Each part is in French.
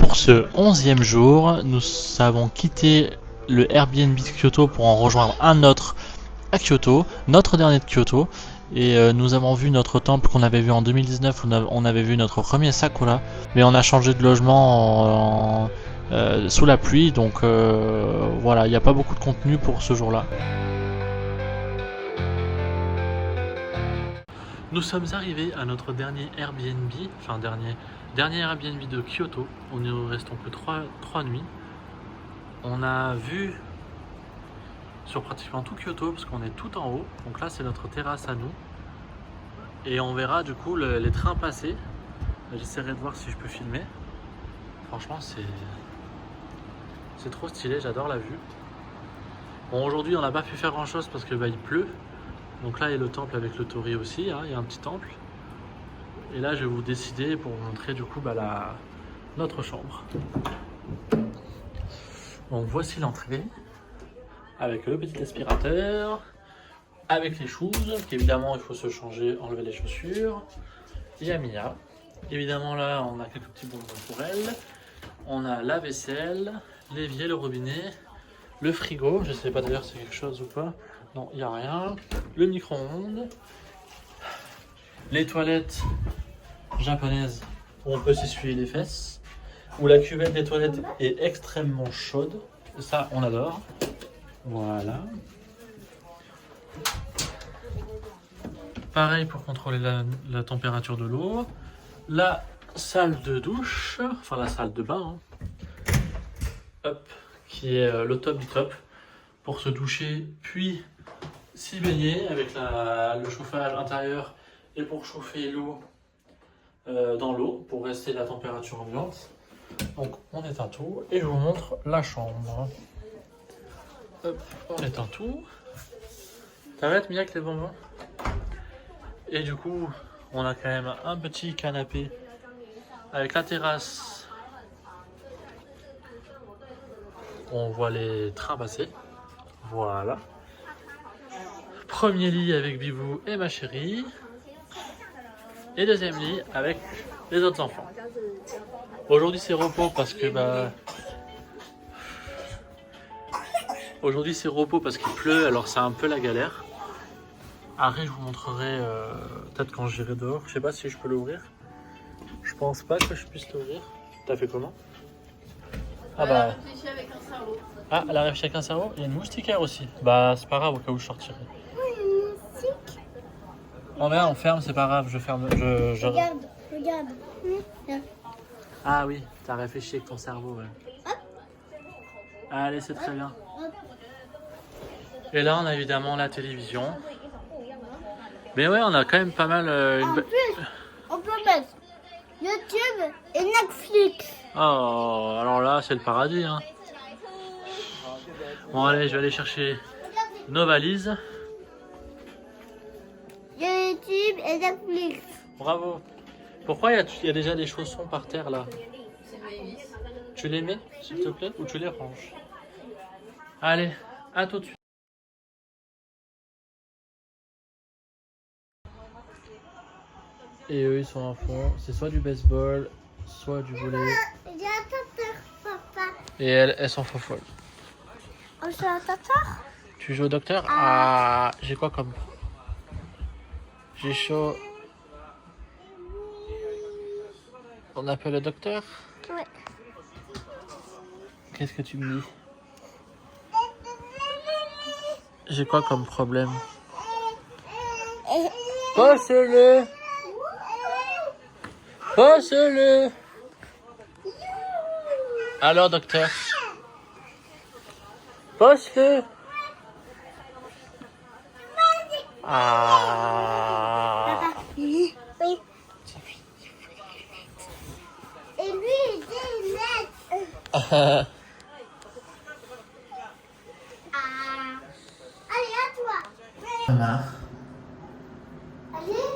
Pour ce 11e jour, nous avons quitté le Airbnb de Kyoto pour en rejoindre un autre à Kyoto, notre dernier de Kyoto. Et nous avons vu notre temple qu'on avait vu en 2019, où on avait vu notre premier Sakura. Mais on a changé de logement sous la pluie, donc voilà, il n'y a pas beaucoup de contenu pour ce jour-là. Nous sommes arrivés à notre dernier Airbnb, enfin dernier Airbnb de Kyoto. On ne restons que 3 nuits. On a vu sur pratiquement tout Kyoto parce qu'on est tout en haut. Donc là c'est notre terrasse à nous. Et on verra du coup les trains passer. J'essaierai de voir si je peux filmer. Franchement c'est trop stylé, j'adore la vue. Bon, aujourd'hui on n'a pas pu faire grand chose parce que il pleut. Donc là il y a le temple avec le torii aussi, hein, il y a un petit temple. Et là je vais vous décider pour vous montrer du coup notre chambre. Donc voici l'entrée avec le petit aspirateur, avec les choses, qu'évidemment il faut se changer, enlever les chaussures. Il y a Mia. Évidemment là on a quelques petits bonbons pour elle. On a la vaisselle, l'évier, le robinet, le frigo, je sais pas d'ailleurs si c'est quelque chose ou pas. Non, il n'y a rien. Le micro-ondes, les toilettes japonaises où on peut s'essuyer les fesses, où la cuvette des toilettes est extrêmement chaude. Ça, on adore. Voilà. Pareil pour contrôler la température de l'eau. La salle de douche, enfin la salle de bain, hein. Hop, qui est le top du top pour se doucher, puis s'y baigner avec le chauffage intérieur et pour chauffer l'eau dans l'eau pour rester la température ambiante. Donc on éteint tout et je vous montre la chambre. Hop, on éteint tout. T'arrêtes Mia avec les bonbons. Et du coup, on a quand même un petit canapé avec la terrasse. On voit les trains passer. Voilà. Premier lit avec Bibou et ma chérie. Et deuxième lit avec les autres enfants. Aujourd'hui c'est repos parce que aujourd'hui c'est repos parce qu'il pleut, alors c'est un peu la galère. Après je vous montrerai peut-être quand j'irai dehors. Je sais pas si je peux l'ouvrir. Je pense pas que je puisse l'ouvrir. T'as fait comment? Ah bah. Elle a réfléchi avec un cerveau. Ah, elle a réfléchi avec un cerveau? Il y a une moustiquaire aussi. Bah c'est pas grave au cas où je sortirai. Oh merde, on ferme, c'est pas grave, je ferme. Regarde. Ah oui, t'as réfléchi avec ton cerveau, ouais. Allez, c'est très bien. Et là, on a évidemment la télévision. Mais ouais, on a quand même pas mal... En plus, on peut mettre YouTube et Netflix. Oh, alors là, c'est le paradis, hein. Bon, allez, je vais aller chercher nos valises. YouTube et Netflix. Bravo. Pourquoi il y a déjà des chaussons par terre, là? Tu les mets, s'il te plaît, ou tu les ranges? Allez, à tout de suite. Et eux, ils sont à fond. C'est soit du baseball, soit du volley. J'ai un tateur, papa. Et elles sont folles. Oh, j'ai un tateur. Tu joues au docteur? Ah, j'ai quoi comme... J'ai chaud. On appelle le docteur? Ouais. Qu'est-ce que tu me dis? J'ai quoi comme problème? Passe-le! Passe-le! Alors, docteur? Passe-le! Ah! Oui. Et lui, il dit net. Ah. Allez, à toi. Maman. Allez,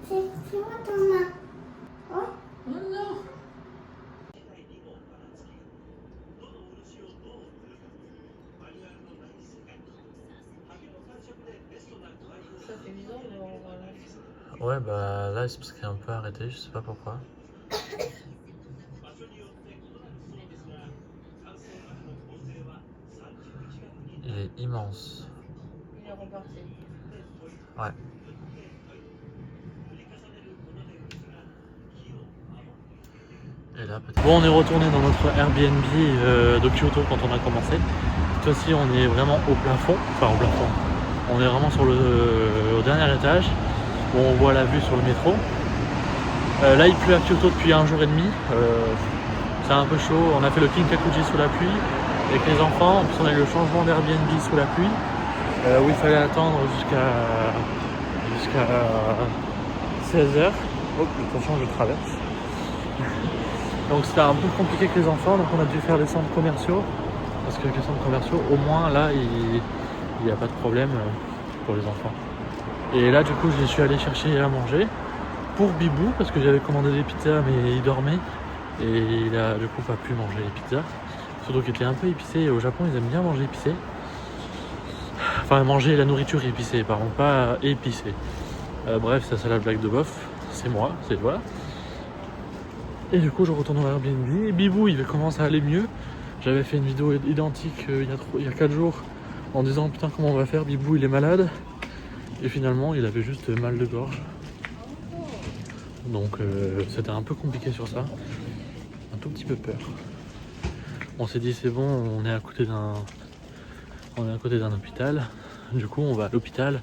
c'est moi ton main. Oh. Non. Ça fait bizarre de voir. Ouais, bah là, c'est parce qu'il est un peu arrêté, je sais pas pourquoi. Il est immense. Il est reparti. Ouais. Et là, peut-être. Bon, on est retourné dans notre Airbnb de Kyoto quand on a commencé. Cette fois-ci, on est vraiment au plafond. Enfin, au plafond. On est vraiment sur au dernier étage où on voit la vue sur le métro. Là, il pleut à Kyoto depuis 1 jour et demi. C'est un peu chaud. On a fait le Kinkakuji sous la pluie avec les enfants. En plus, on a eu le changement d'Airbnb sous la pluie où il fallait attendre jusqu'à 16h. Oh, attention, je traverse. Donc c'était un peu compliqué avec les enfants, donc on a dû faire les centres commerciaux. Parce que les centres commerciaux, au moins là, il n'y a pas de problème pour les enfants. Et là, du coup, je suis allé chercher à manger pour Bibou, parce que j'avais commandé des pizzas, mais il dormait. Et il a du coup pas pu manger les pizzas. Surtout qu'il était un peu épicé. Au Japon, ils aiment bien manger épicé. Enfin, manger la nourriture épicée, par contre, pas épicée. Bref, ça c'est la blague de bof. C'est moi, c'est voilà. Et du coup, je retourne dans Airbnb. Et Bibou, il commence à aller mieux. J'avais fait une vidéo identique il y a 4 jours en disant putain, comment on va faire, Bibou il est malade. Et finalement, il avait juste mal de gorge. Donc, c'était un peu compliqué sur ça. Un tout petit peu peur. On s'est dit, c'est bon, on est à côté d'un hôpital. Du coup, on va à l'hôpital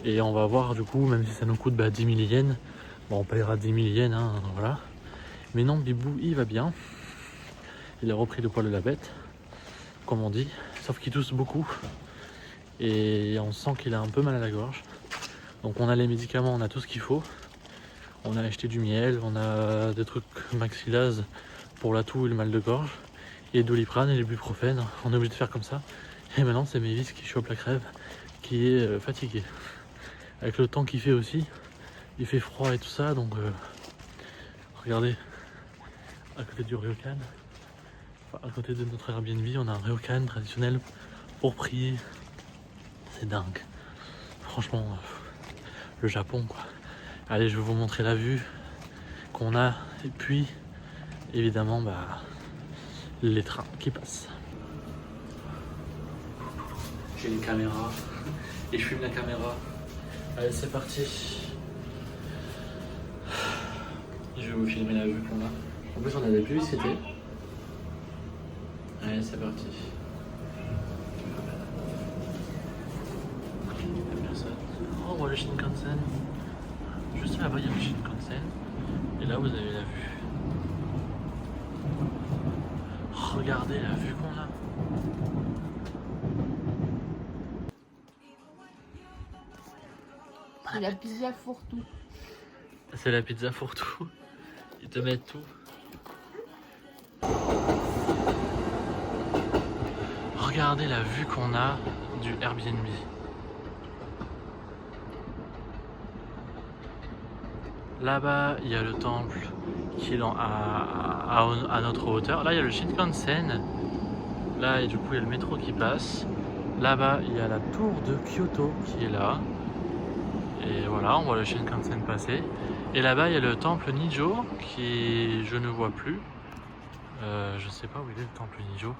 et on va voir, du coup, même si ça nous coûte 10 000 yens, bon, on payera 10 000 yens, hein, voilà. Mais non, Bibou, il va bien. Il a repris le poil de la bête, comme on dit, sauf qu'il tousse beaucoup. Et on sent qu'il a un peu mal à la gorge. Donc on a les médicaments, on a tout ce qu'il faut. On a acheté du miel, on a des trucs maxillase pour la toux et le mal de gorge. Et Doliprane et l'ibuprofène, on est obligé de faire comme ça. Et maintenant c'est Mavis qui chope la crève, qui est fatiguée. Avec le temps qu'il fait aussi, il fait froid et tout ça, donc regardez, à côté du ryokan, enfin, à côté de notre Airbnb, on a un ryokan traditionnel pour prier. C'est dingue. Franchement, le Japon quoi. Allez, je vais vous montrer la vue qu'on a et puis évidemment les trains qui passent. J'ai une caméra et je filme la caméra. Allez, c'est parti. Je vais vous filmer la vue qu'on a. En plus, on a des publicités. Allez, c'est parti. Oh, on voit le Shinkansen. Juste là-bas, il y a le Shinkansen. Et là, vous avez la vue. Regardez la vue qu'on a. C'est la pizza fourre-tout. C'est la pizza fourre-tout. Ils te mettent tout. Regardez la vue qu'on a du Airbnb. Là-bas, il y a le temple qui est à notre hauteur. Là, il y a le Shinkansen. Là, et du coup, il y a le métro qui passe. Là-bas, il y a la tour de Kyoto qui est là. Et voilà, on voit le Shinkansen passer. Et là-bas, il y a le temple Nijo qui je ne vois plus. Je sais pas où il est le temple Nijo.